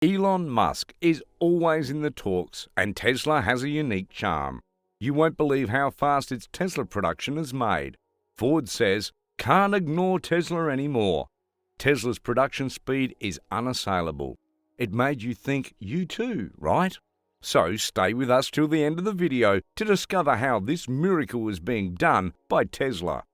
Elon Musk is always in the talks, and Tesla has a unique charm. You won't believe how fast its Tesla production is made. Ford says, can't ignore Tesla anymore. Tesla's production speed is unassailable. It made you think you too, right? So stay with us till the end of the video to discover how this miracle is being done by Tesla.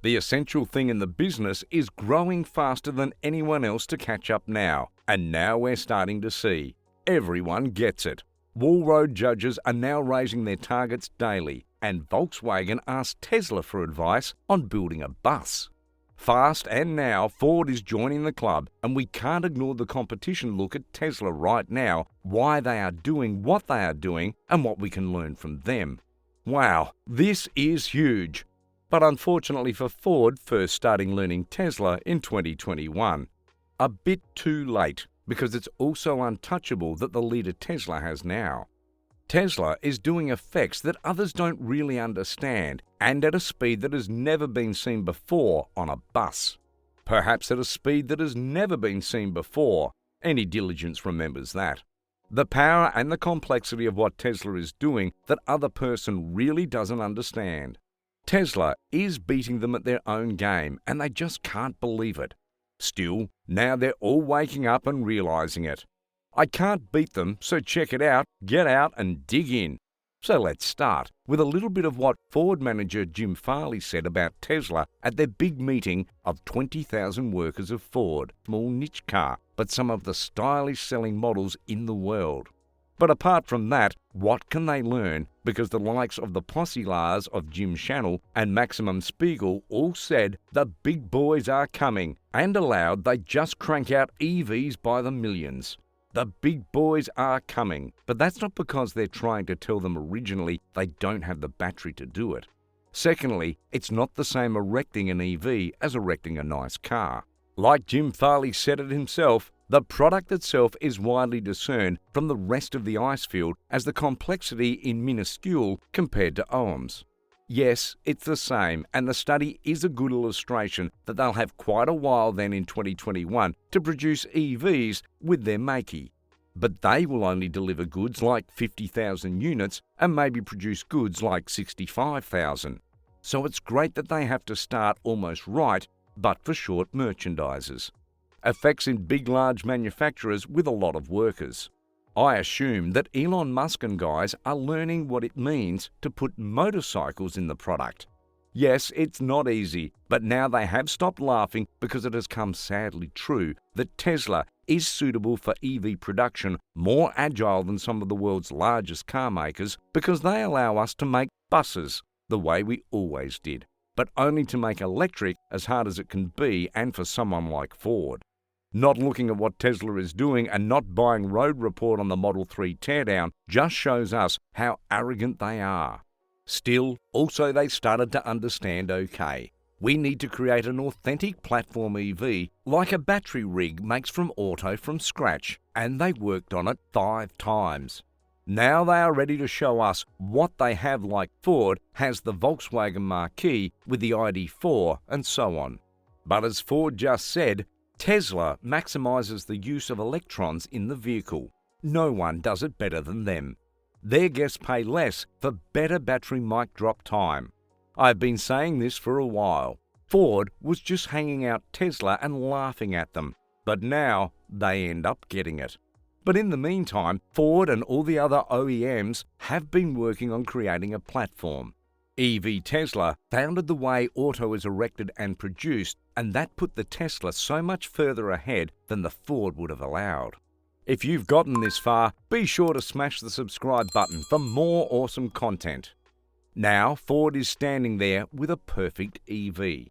The essential thing in the business is growing faster than anyone else to catch up now, and now we're starting to see. Everyone gets it. Wall Road judges are now raising their targets daily, and Volkswagen asked Tesla for advice on building a bus. Fast and now, Ford is joining the club, and we can't ignore the competition look at Tesla right now, why they are doing what they are doing, and what we can learn from them. Wow, this is huge. But unfortunately for Ford, first starting learning Tesla in 2021. A bit too late, because it's also untouchable that the leader Tesla has now. Tesla is doing effects that others don't really understand, and at a speed that has never been seen before on a bus. Perhaps at a speed that has never been seen before. Any diligence remembers that. The power and the complexity of what Tesla is doing that other person really doesn't understand. Tesla is beating them at their own game, and they just can't believe it. Still, now they're all waking up and realizing it. I can't beat them, so check it out, get out and dig in. So let's start with a little bit of what Ford manager Jim Farley said about Tesla at their big meeting of 20,000 workers of Ford, small niche car, but some of the stylish selling models in the world. But apart from that, what can they learn? Because the likes of the Posse Lars of Jim Channel and Maximum Spiegel all said the big boys are coming, and allowed they just crank out EVs by the millions. The big boys are coming, but that's not because they're trying to tell them originally they don't have the battery to do it. Secondly, it's not the same erecting an EV as erecting a nice car. Like Jim Farley said it himself, the product itself is widely discerned from the rest of the ice field as the complexity in minuscule compared to ohms. Yes, it's the same, and the study is a good illustration that they'll have quite a while then in 2021 to produce EVs with their makey. But they will only deliver goods like 50,000 units and maybe produce goods like 65,000. So it's great that they have to start almost right, but for short merchandisers. Effects in big large manufacturers with a lot of workers. I assume that Elon Musk and guys are learning what it means to put motorcycles in the product. Yes, it's not easy, but now they have stopped laughing because it has come sadly true that Tesla is suitable for EV production, more agile than some of the world's largest car makers because they allow us to make buses the way we always did, but only to make electric as hard as it can be and for someone like Ford. Not looking at what Tesla is doing and not buying Road Report on the Model 3 teardown just shows us how arrogant they are. Still, also they started to understand, okay, we need to create an authentic platform EV like a battery rig makes from auto from scratch, and they worked on it 5 times. Now they are ready to show us what they have like Ford has the Volkswagen Marquis with the ID.4 and so on. But as Ford just said, Tesla maximizes the use of electrons in the vehicle. No one does it better than them. Their guests pay less for better battery mic drop time. I've been saying this for a while. Ford was just hanging out Tesla and laughing at them, but now they end up getting it. But in the meantime, Ford and all the other OEMs have been working on creating a platform. EV Tesla founded the way auto is erected and produced, and that put the Tesla so much further ahead than the Ford would have allowed. If you've gotten this far, be sure to smash the subscribe button for more awesome content. Now Ford is standing there with a perfect EV.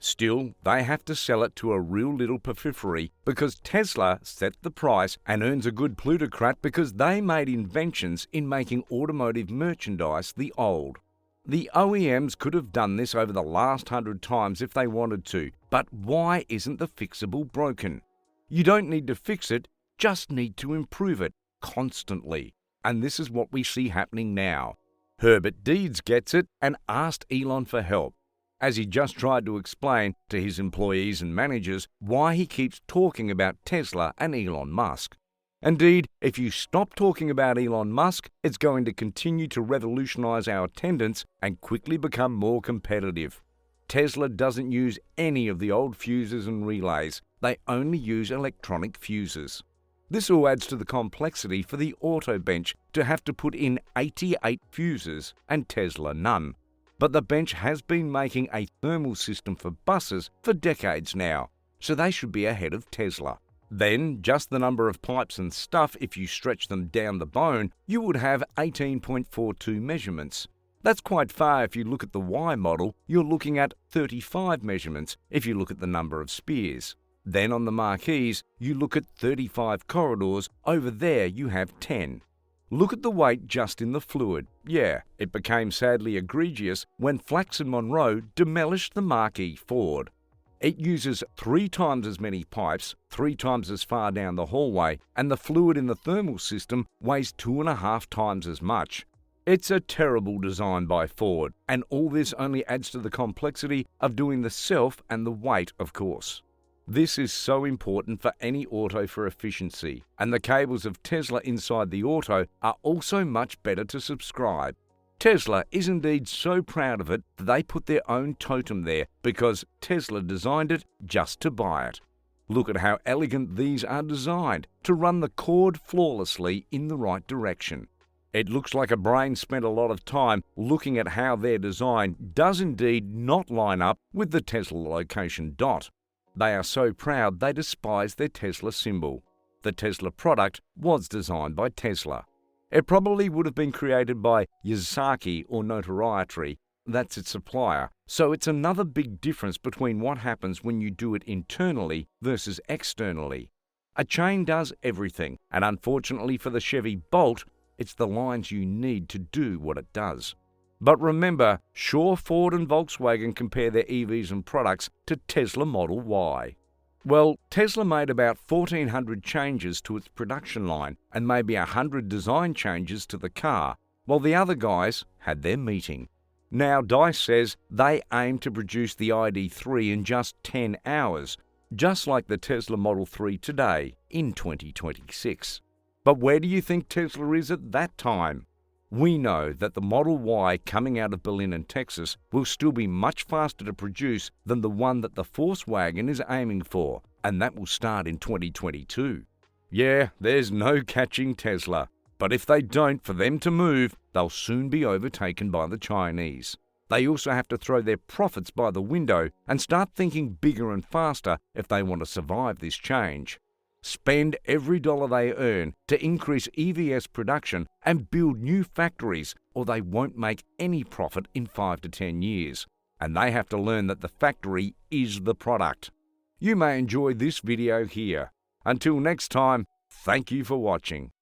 Still, they have to sell it to a real little periphery because Tesla set the price and earns a good plutocrat because they made inventions in making automotive merchandise the old. The OEMs could have done this over the last 100 times if they wanted to, but why isn't the fixable broken? You don't need to fix it, just need to improve it constantly. And this is what we see happening now. Herbert Deeds gets it and asked Elon for help, as he just tried to explain to his employees and managers why he keeps talking about Tesla and Elon Musk. Indeed, if you stop talking about Elon Musk, it's going to continue to revolutionize our attendance and quickly become more competitive. Tesla doesn't use any of the old fuses and relays. They only use electronic fuses. This all adds to the complexity for the auto bench to have to put in 88 fuses and Tesla none. But the bench has been making a thermal system for buses for decades now, so they should be ahead of Tesla. Then, just the number of pipes and stuff, if you stretch them down the bone, you would have 18.42 measurements. That's quite far. If you look at the Y model, you're looking at 35 measurements if you look at the number of spears. Then on the marquees, you look at 35 corridors. Over there you have 10. Look at the weight just in the fluid. Yeah, it became sadly egregious when Flax and Monroe demolished the marquee Ford. It uses 3 times as many pipes, 3 times as far down the hallway, and the fluid in the thermal system weighs 2.5 times as much. It's a terrible design by Ford, and all this only adds to the complexity of doing the self and the weight, of course. This is so important for any auto for efficiency, and the cables of Tesla inside the auto are also much better to subscribe. Tesla is indeed so proud of it that they put their own totem there because Tesla designed it just to buy it. Look at how elegant these are designed to run the cord flawlessly in the right direction. It looks like a brain spent a lot of time looking at how their design does indeed not line up with the Tesla location dot. They are so proud they despise their Tesla symbol. The Tesla product was designed by Tesla. It probably would have been created by Yazaki or Notoriety, that's its supplier, so it's another big difference between what happens when you do it internally versus externally. A chain does everything, and unfortunately for the Chevy Bolt, it's the lines you need to do what it does. But remember, sure, Ford and Volkswagen compare their EVs and products to Tesla Model Y. Well, Tesla made about 1,400 changes to its production line and maybe 100 design changes to the car, while the other guys had their meeting. Now DICE says they aim to produce the ID.3 in just 10 hours, just like the Tesla Model 3 today in 2026. But where do you think Tesla is at that time? We know that the Model Y coming out of Berlin and Texas will still be much faster to produce than the one that the Volkswagen is aiming for, and that will start in 2022. Yeah, there's no catching Tesla, but if they don't, for them to move, they'll soon be overtaken by the Chinese. They also have to throw their profits by the window and start thinking bigger and faster if they want to survive this change. Spend every dollar they earn to increase EVs production and build new factories, or they won't make any profit in 5 to 10 years. And they have to learn that the factory is the product. You may enjoy this video here. Until next time, thank you for watching.